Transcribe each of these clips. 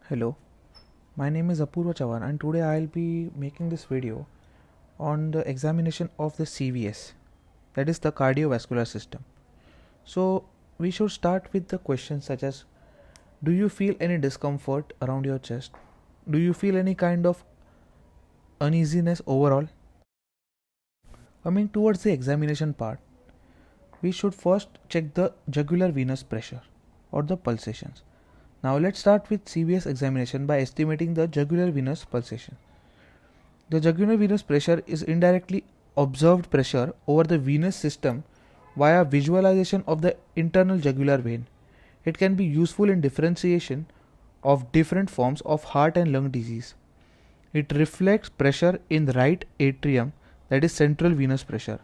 Hello, my name is Apurva Chavan and today I'll be making this video on the examination of the CVS, that is the cardiovascular system. So we should start with the questions such as, do you feel any discomfort around your chest? Do you feel any kind of uneasiness overall? Coming towards the examination part, we should first check the jugular venous pressure or the pulsations. Now let's start with CVS examination by estimating the jugular venous pulsation. The jugular venous pressure is indirectly observed pressure over the venous system via visualization of the internal jugular vein. It can be useful in differentiation of different forms of heart and lung disease. It reflects pressure in the right atrium, that is central venous pressure.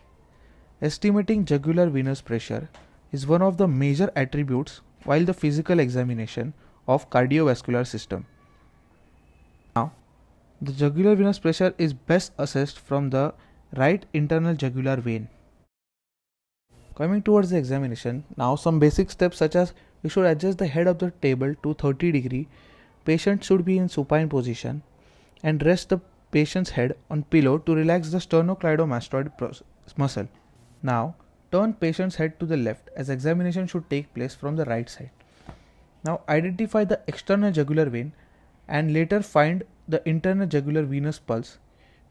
Estimating jugular venous pressure is one of the major attributes while the physical examination of cardiovascular system. Now, the jugular venous pressure is best assessed from the right internal jugular vein. Coming towards the examination, now some basic steps such as we should adjust the head of the table to 30 degree. Patient should be in supine position and rest the patient's head on pillow to relax the sternocleidomastoid muscle. Now, turn patient's head to the left as examination should take place from the right side. Now, identify the external jugular vein and later find the internal jugular venous pulse.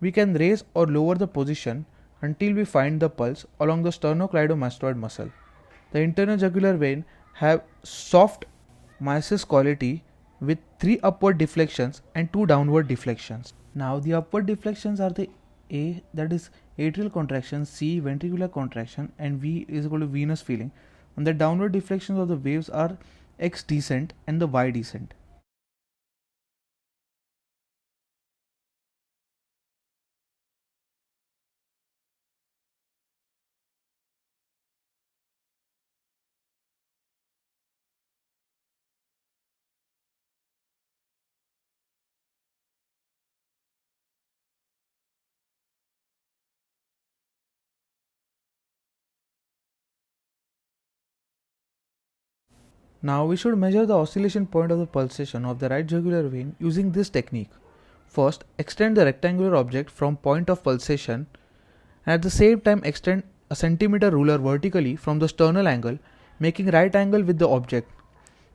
We can raise or lower the position until we find the pulse along the sternocleidomastoid muscle. The internal jugular vein have soft mysis quality with 3 upward deflections and 2 downward deflections. Now the upward deflections are the A, that is atrial contraction, C ventricular contraction, and V is equal to venous filling. And the downward deflections of the waves are X descent and the Y descent. Now we should measure the oscillation point of the pulsation of the right jugular vein using this technique. First, extend the rectangular object from point of pulsation and at the same time extend a centimeter ruler vertically from the sternal angle, making right angle with the object.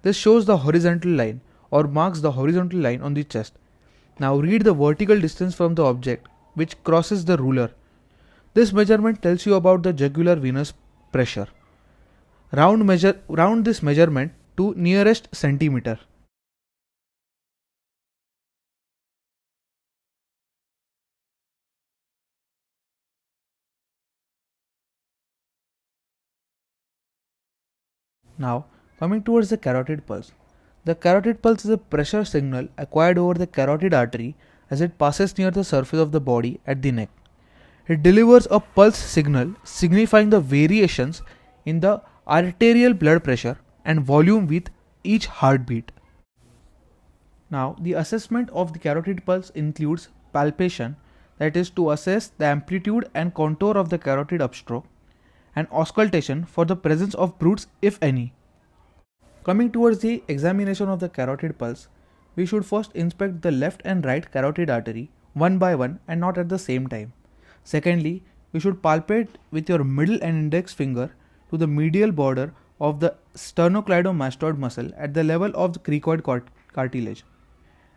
This shows the horizontal line or marks the horizontal line on the chest. Now read the vertical distance from the object which crosses the ruler. This measurement tells you about the jugular venous pressure. Round this measurement to nearest centimeter. Now, coming towards the carotid pulse. The carotid pulse is a pressure signal acquired over the carotid artery as it passes near the surface of the body at the neck. It delivers a pulse signal signifying the variations in the arterial blood pressure and volume with each heartbeat. Now, the assessment of the carotid pulse includes palpation, that is to assess the amplitude and contour of the carotid upstroke, and auscultation for the presence of bruits if any. Coming towards the examination of the carotid pulse, we should first inspect the left and right carotid artery one by one and not at the same time. Secondly, we should palpate with your middle and index finger to the medial border of the sternocleidomastoid muscle at the level of the cricoid cartilage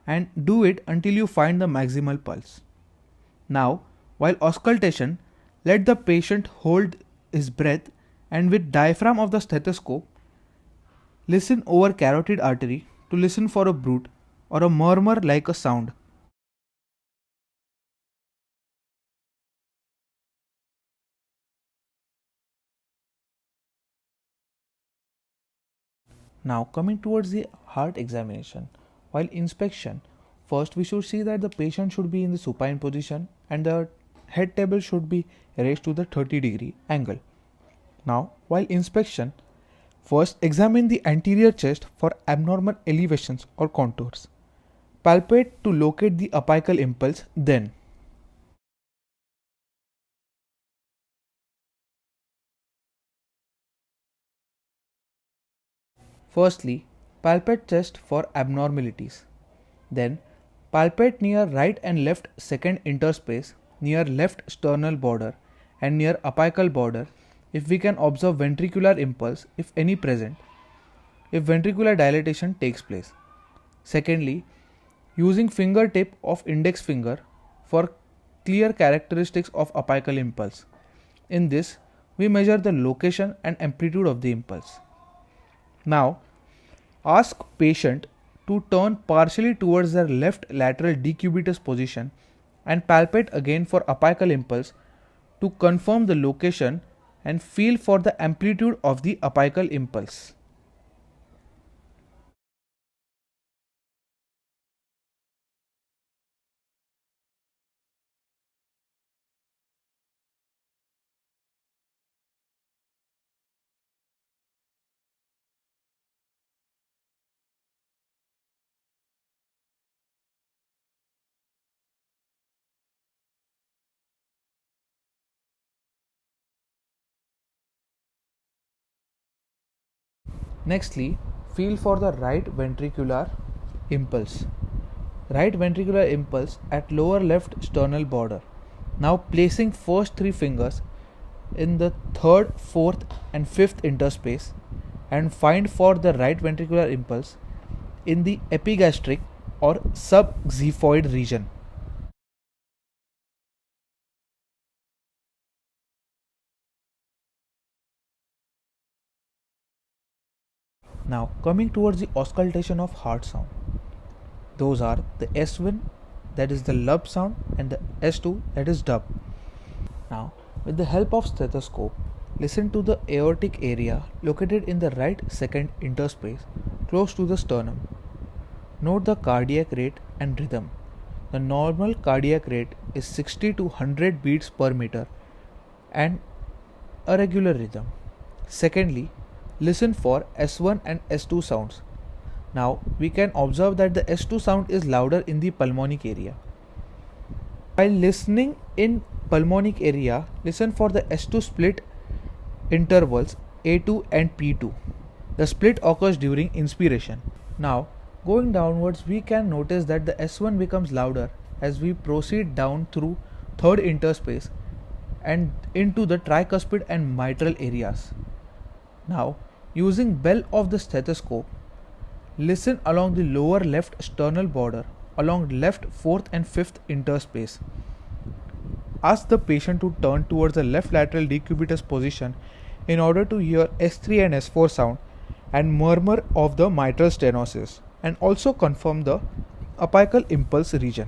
and do it until you find the maximal pulse. Now, while auscultation, let the patient hold his breath and with diaphragm of the stethoscope, listen over carotid artery to listen for a bruit or a murmur like a sound. Now coming towards the heart examination. While inspection, first we should see that the patient should be in the supine position and the head table should be raised to the 30-degree angle. Now while inspection, first examine the anterior chest for abnormal elevations or contours. Palpate to locate the apical impulse then. Firstly, palpate chest for abnormalities. Then palpate near right and left second interspace, near left sternal border and near apical border if we can observe ventricular impulse if any present, if ventricular dilatation takes place. Secondly, using fingertip of index finger for clear characteristics of apical impulse. In this, we measure the location and amplitude of the impulse. Now, ask patient to turn partially towards their left lateral decubitus position and palpate again for apical impulse to confirm the location and feel for the amplitude of the apical impulse. Nextly, feel for the right ventricular impulse. Right ventricular impulse at lower left sternal border. Now placing first three fingers in the third, fourth and fifth interspace and find for the right ventricular impulse in the epigastric or subxiphoid region. Now coming towards the auscultation of heart sound. Those are the S1, that is the lub sound, and the S2, that is dub. Now with the help of stethoscope, listen to the aortic area located in the right second interspace close to the sternum. Note the cardiac rate and rhythm. The normal cardiac rate is 60 to 100 beats per meter and a regular rhythm. Secondly, listen for S1 and S2 sounds. Now we can observe that the S2 sound is louder in the pulmonic area. While listening in pulmonic area, listen for the S2 split intervals A2 and P2. The split occurs during inspiration. Now going downwards, we can notice that the S1 becomes louder as we proceed down through third interspace and into the tricuspid and mitral areas. Now, using bell of the stethoscope, listen along the lower left sternal border, along left fourth and fifth interspace. Ask the patient to turn towards the left lateral decubitus position in order to hear S3 and S4 sound and murmur of the mitral stenosis, and also confirm the apical impulse region.